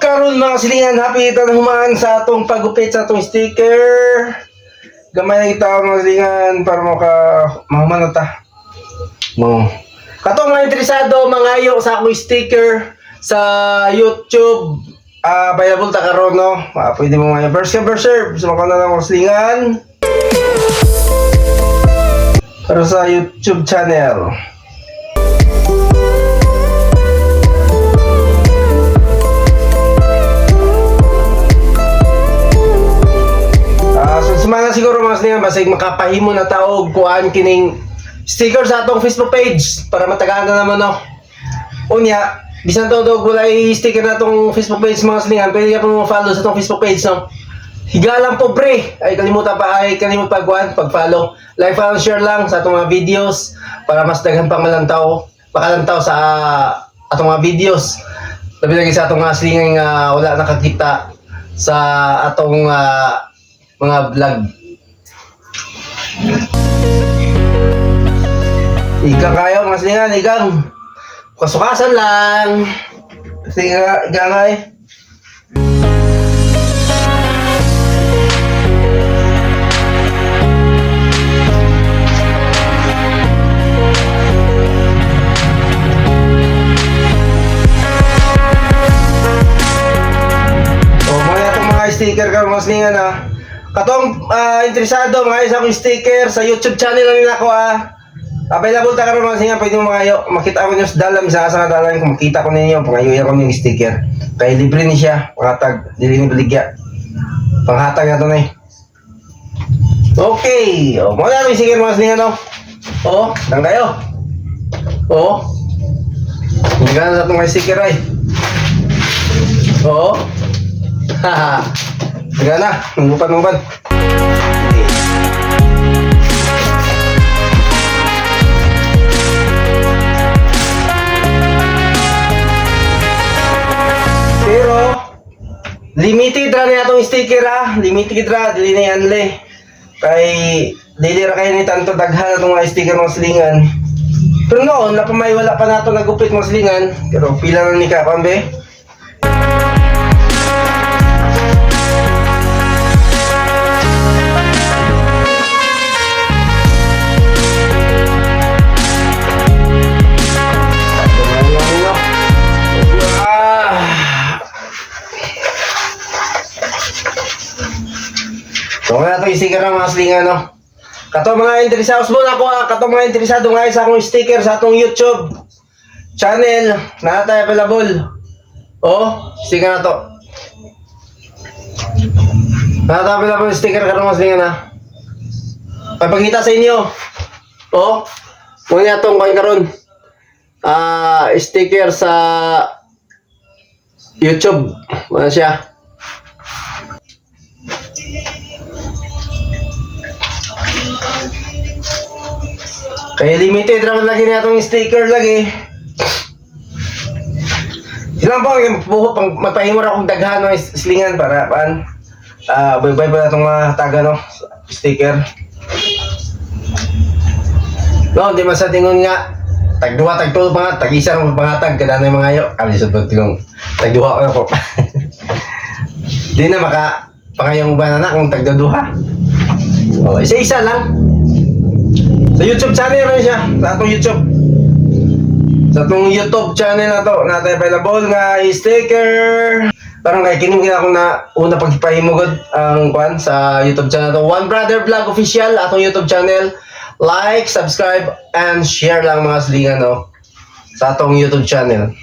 Karon mga silingan, happy humaan sa atong pagupit sa atong sticker. Gamay kita mga silingan para mahumanata. Mo. Katong mga interesado mangayo sa akong sticker sa YouTube, available ta karon no. Pwede mo mga verse sa mga na mga silingan. Para sa YouTube channel. Sumana siguro mga silingan basig makapahimo na taog kuan kining sticker sa atong Facebook page para matagaan na naman no. Unya, bisan to dog walay sticker na atong Facebook page mga silingan, pwede ka po mo-follow sa atong Facebook page no. Higalang pobre, ay kalimut pag-follow. Like, follow, share lang sa atong mga videos para mas daghan pang pakalantaw sa atong mga videos. Labi lagi sa atong mga silingan nga wala nakakita sa atong mga vlog. Ika kayo mga silingan, igang kasukasan lang. Kasi igang ay sticker ka mga silingan katong interesado mga isa akong sticker sa YouTube channel lang nila ko available ta karon mga silingan, pwede mo makita ko nyo sa dalam sa dalan kung makita ko ninyo pangayoyan ko yung sticker kay libre ni siya pangatag dili ni baligya panghatag na to na okay mo na yung sticker mga silingan lang kayo hindi ka na sa itong sticker ay haha. Sige na, nunggupan. Pero limited ra ni atong sticker limited ra dili na yan le. Kay dili ra kayo ni tanto daghan atong mga sticker mga silingan. Pero noon napamay wala pa nato nagupit mga silingan, pero pila na ni ka pambe. So nga ito yung sticker ng mga silingan Kato mga interesado katong mga interesado nga sa akong sticker sa atong YouTube channel na tayo available. Sticker na to. Na tayo available sticker katong mga silingan Pagpakita sa inyo. Muna itong kain karon. Sticker sa YouTube. Ano siya? Kaya limited naman lagi na itong sticker lagi. Ilang po, magpahimor akong daghan ng silingan para bye-bye pa na itong mga taga sticker. Di man sa tingon nga tagduha, tagtulo pa nga, tag-isa ng pangatag kada na yung mga ayo. Alisod po tingong tagduha ko po. Di na pangayong ba na kung tagduha. Isa-isa lang. Sa YouTube channel rin siya, sa atong YouTube. Sa atong YouTube channel na to, natin available nga sticker. Parang kay kining akong una pagpahimugod ang kwan sa YouTube channel to. One Brother Vlog Official, atong YouTube channel. Like, subscribe, and share lang mga silingan sa atong YouTube channel.